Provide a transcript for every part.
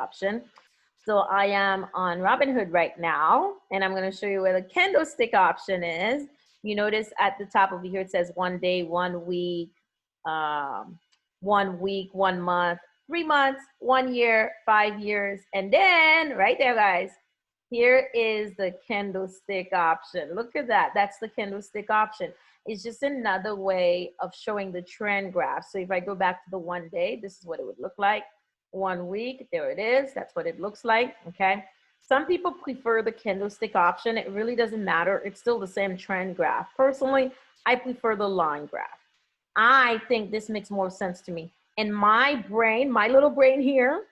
option. So I am on Robinhood right now, and I'm going to show you where the candlestick option is. You notice at the top over here, it says 1 day, 1 week, 1 week, 1 month, 3 months, 1 year, 5 years. And then right there, guys, here is the candlestick option. Look at that. That's the candlestick option. It's just another way of showing the trend graph. So if I go back to the 1 day, this is what it would look like. 1 week, there it is. That's what it looks like, okay? Some people prefer the candlestick option. It really doesn't matter. It's still the same trend graph. Personally, I prefer the line graph. I think this makes more sense to me. And my brain, my little brain here,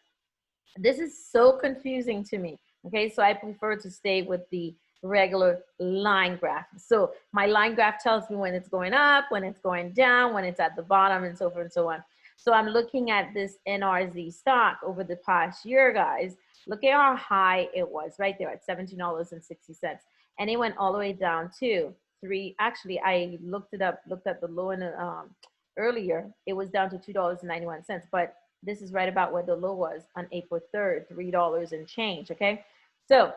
this is so confusing to me. Okay, so I prefer to stay with the regular line graph. So my line graph tells me when it's going up, when it's going down, when it's at the bottom, and so forth and so on. So I'm looking at this NRZ stock over the past year, guys. Look at how high it was right there at $17.60. And it went all the way down to actually, I looked it up, looked at the low and earlier, it was down to $2.91, but this is right about where the low was on April 3rd, $3 and change, okay? So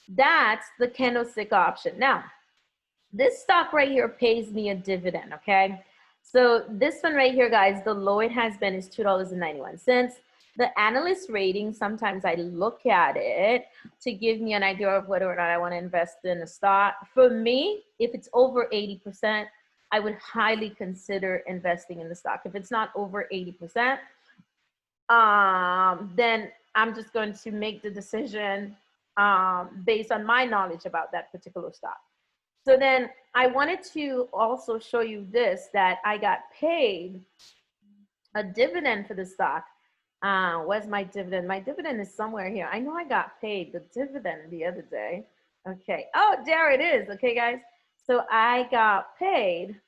that's the candlestick option. Now, this stock right here pays me a dividend, okay? So this one right here, guys, the low it has been is $2.91. The analyst rating, sometimes I look at it to give me an idea of whether or not I want to invest in a stock. For me, if it's over 80%, I would highly consider investing in the stock. If it's not over 80%, then I'm just going to make the decision based on my knowledge about that particular stock. So then I wanted to also show you this, that I got paid a dividend for the stock. Where's my dividend? My dividend is somewhere here. I know I got paid the dividend the other day. Okay. Oh, there it is. Okay, guys. So I got paid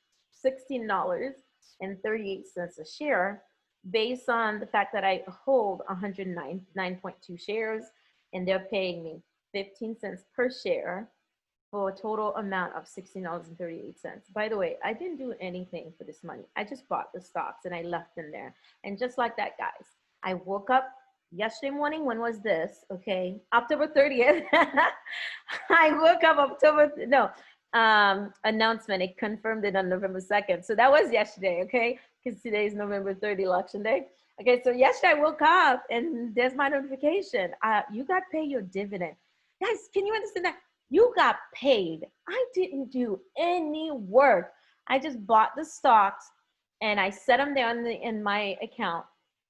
$16.38 a share based on the fact that I hold 109.2 shares, and they're paying me 15 cents per share for a total amount of $16.38. By the way, I didn't do anything for this money. I just bought the stocks and I left them there. And just like that, guys, I woke up yesterday morning. When was this? Okay, October 30th. I woke up announcement. It confirmed it on November 2nd. So that was yesterday, okay? Because today is November 3rd, election day. Okay, so yesterday I woke up and there's my notification. You got paid your dividend. Guys, can you understand that? You got paid. I didn't do any work. I just bought the stocks and I set them there in my account.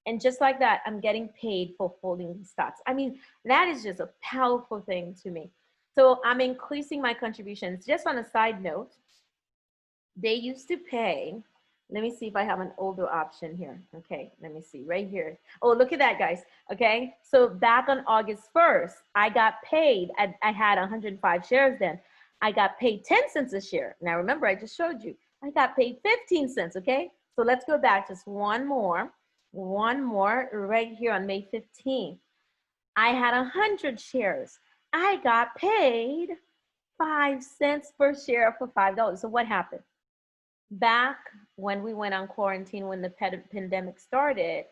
And just like that, I'm getting paid for holding these stocks. I mean, that is just a powerful thing to me. So I'm increasing my contributions. Just on a side note, they used to pay, let me see if I have an older option here. Okay, let me see right here. Oh, look at that, guys. Okay, so back on August 1st, I got paid. I had 105 shares then. I got paid 10 cents a share. Now remember, I just showed you. I got paid 15 cents, okay? So let's go back just one more right here on May 15th. I had 100 shares. I got paid 5 cents per share for $5. So what happened? Back when we went on quarantine, when the pandemic started,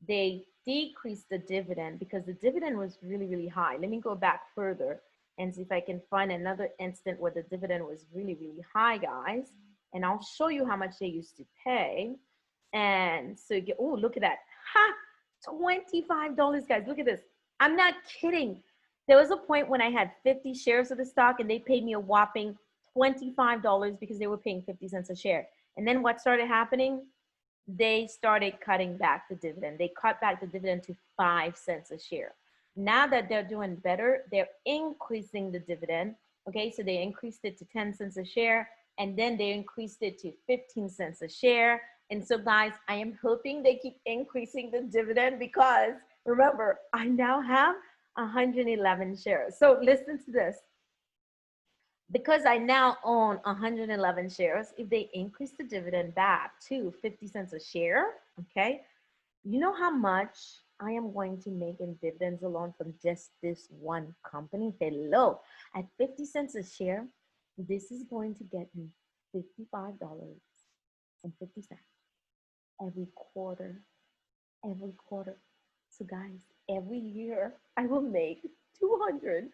they decreased the dividend because the dividend was really, really high. Let me go back further and see if I can find another instant where the dividend was really, really high, guys. And I'll show you how much they used to pay. And so you get, oh, look at that. Ha! $25, guys. Look at this. I'm not kidding. There was a point when I had 50 shares of the stock and they paid me a whopping $25 because they were paying 50 cents a share. And then what started happening? They started cutting back the dividend. They cut back the dividend to 5 cents a share. Now that they're doing better, they're increasing the dividend. Okay, so they increased it to 10 cents a share, and then they increased it to 15 cents a share. And so, guys, I am hoping they keep increasing the dividend because, remember, I now have 111 shares. So listen to this. Because I now own 111 shares, if they increase the dividend back to 50 cents a share, okay, you know how much I am going to make in dividends alone from just this one company? Hello, at 50 cents a share, this is going to get me $55.50 every quarter. So guys, every year I will make $220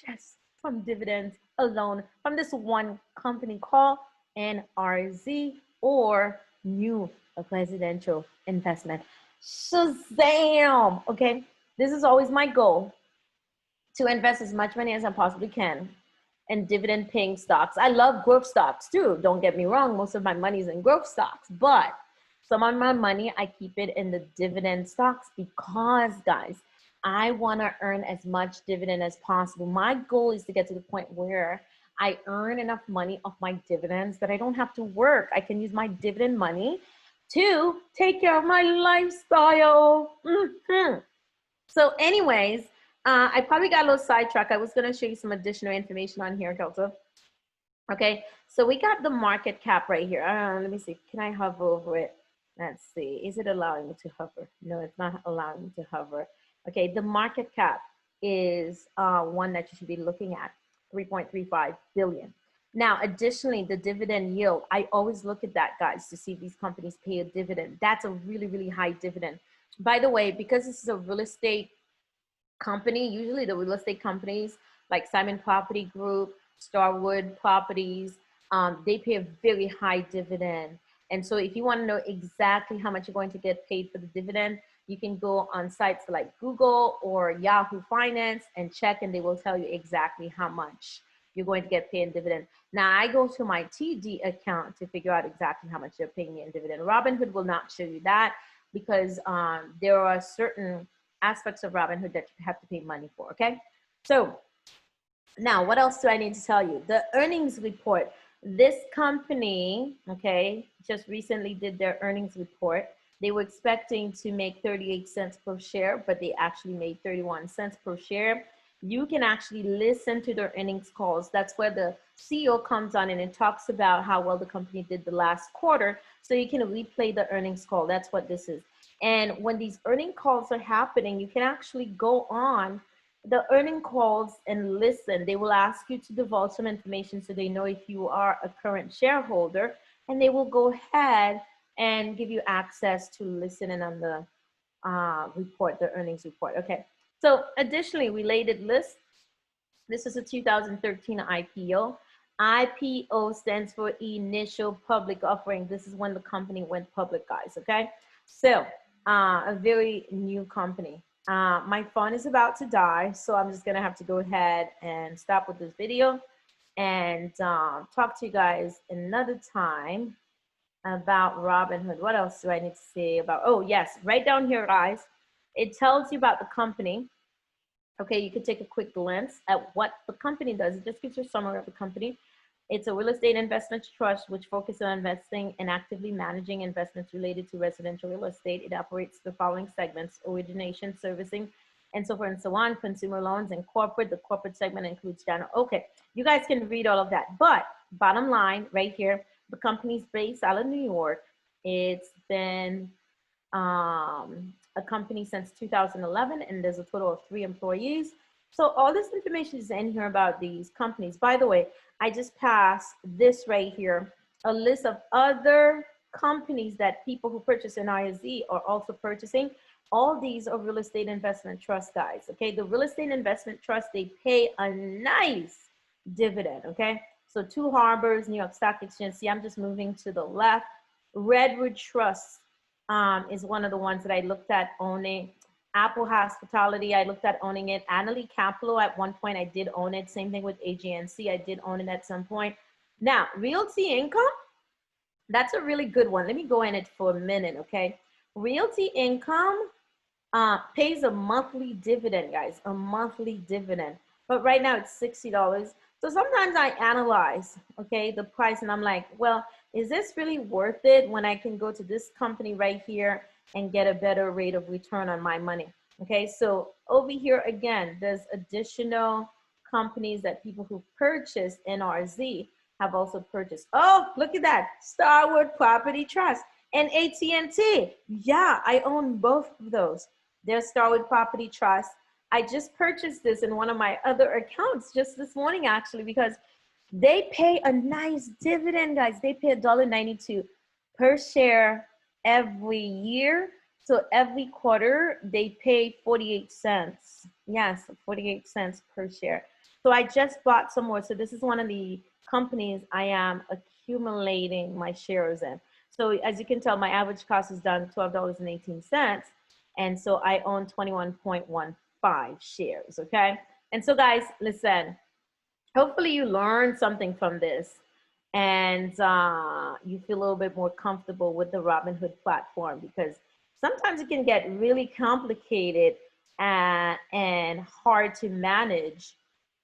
just from dividends alone from this one company called NRZ, or New Residential Investment. Shazam! Okay, this is always my goal, to invest as much money as I possibly can in dividend paying stocks. I love growth stocks too. Don't get me wrong. Most of my money is in growth stocks, but some of my money, I keep it in the dividend stocks because, guys, I want to earn as much dividend as possible. My goal is to get to the point where I earn enough money off my dividends that I don't have to work. I can use my dividend money to take care of my lifestyle. So anyways, I probably got a little sidetracked. I was going to show you some additional information on here, Kelso. Okay, so we got the market cap right here. Let me see. Can I hover over it? Let's see. Is it allowing me to hover? No, it's not allowing me to hover. Okay, the market cap is one that you should be looking at, 3.35 billion. Now, additionally, the dividend yield, I always look at that, guys, to see if these companies pay a dividend. That's a really, really high dividend. By the way, because this is a real estate company, usually the real estate companies like Simon Property Group, Starwood Properties, they pay a very high dividend. And so if you want to know exactly how much you're going to get paid for the dividend, you can go on sites like Google or Yahoo Finance and check, and they will tell you exactly how much you're going to get paid in dividend. Now, I go to my TD account to figure out exactly how much they're paying me in dividend. Robinhood will not show you that because there are certain aspects of Robinhood that you have to pay money for, okay? So now, what else do I need to tell you? The earnings report. This company, okay, just recently did their earnings report. They were expecting to make 38 cents per share, but they actually made 31 cents per share. You can actually listen to their earnings calls. That's where the CEO comes on and it talks about how well the company did the last quarter. So you can replay the earnings call. That's what this is. And when these earning calls are happening, you can actually go on the earning calls and listen. They will ask you to divulge some information so they know if you are a current shareholder, and they will go ahead and give you access to listen in on the report, the earnings report. Okay. So additionally, related list. This is a 2013 IPO. IPO stands for initial public offering. This is when the company went public, guys. Okay. So a very new company. My phone is about to die, so I'm just gonna have to go ahead and stop with this video and talk to you guys another time about Robinhood. What else do I need to say about? Oh yes, right down here, guys. It tells you about the company. Okay, you can take a quick glance at what the company does. It just gives you a summary of the company. It's a real estate investment trust which focuses on investing and actively managing investments related to residential real estate. It operates the following segments: origination, servicing, and so forth and so on, consumer loans, and corporate. The corporate segment includes general. Okay, you guys can read all of that. But bottom line right here, the company's based out of New York. It's been a company since 2011, and there's a total of 3 employees. So all this information is in here about these companies. By the way, I just passed this right here, a list of other companies that people who purchase an ISE are also purchasing. All these are real estate investment trust, guys. Okay, the real estate investment trust, they pay a nice dividend. Okay, so Two Harbors, New York Stock Exchange. See, I'm just moving to the left. Redwood Trust is one of the ones that I looked at owning. Apple Hospitality, I looked at owning it. Annaly Capital, at one point I did own it. Same thing with AGNC, I did own it at some point. Now, Realty Income, that's a really good one. Let me go in it for a minute, okay? Realty Income pays a monthly dividend, guys, a monthly dividend. But right now it's $60. So sometimes I analyze, okay, the price, and I'm like, well, is this really worth it when I can go to this company right here and get a better rate of return on my money? Okay, so over here again, there's additional companies that people who purchased NRZ have also purchased. Oh, look at that, Starwood Property Trust and AT&T. Yeah, I own both of those. There's Starwood Property Trust. I just purchased this in one of my other accounts just this morning, actually, because they pay a nice dividend, guys. They pay $1.92 per share every year. So every quarter they pay 48 cents. Yes, 48 cents per share. So I just bought some more. So this is one of the companies I am accumulating my shares in. So as you can tell, my average cost is done $12.18. And so I own 21.15 shares. Okay. And so guys, listen, hopefully you learned something from this and you feel a little bit more comfortable with the Robinhood platform, because sometimes it can get really complicated and hard to manage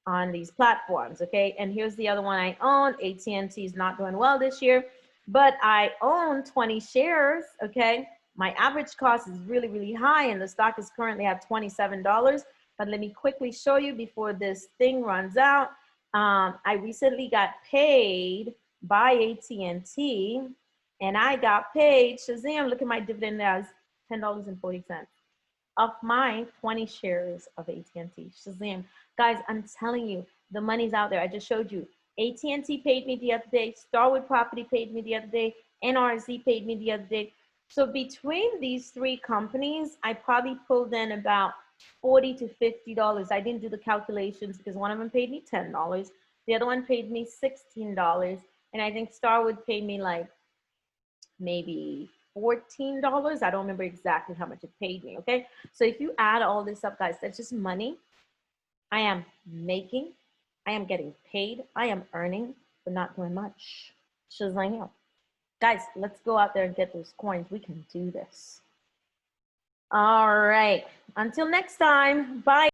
on these platforms. Okay, and here's the other one I own. AT&T is not doing well this year, but I own 20 shares. Okay, my average cost is really high and the stock is currently at $27. But let me quickly show you before this thing runs out. I recently got paid by AT&T, and I got paid, Shazam, look at my dividend as $10.40 of my 20 shares of AT&T. Shazam. Guys, I'm telling you, the money's out there. I just showed you. AT&T paid me the other day. Starwood Property paid me the other day. NRZ paid me the other day. So between these three companies, I probably pulled in about $40 to $50. I didn't do the calculations because one of them paid me $10. The other one paid me $16. And I think Starwood paid me like maybe $14. I don't remember exactly how much it paid me. Okay. So if you add all this up, guys, that's just money I am making. I am getting paid. I am earning, but not doing much. Shazam. Guys, let's go out there and get those coins. We can do this. All right. Until next time. Bye.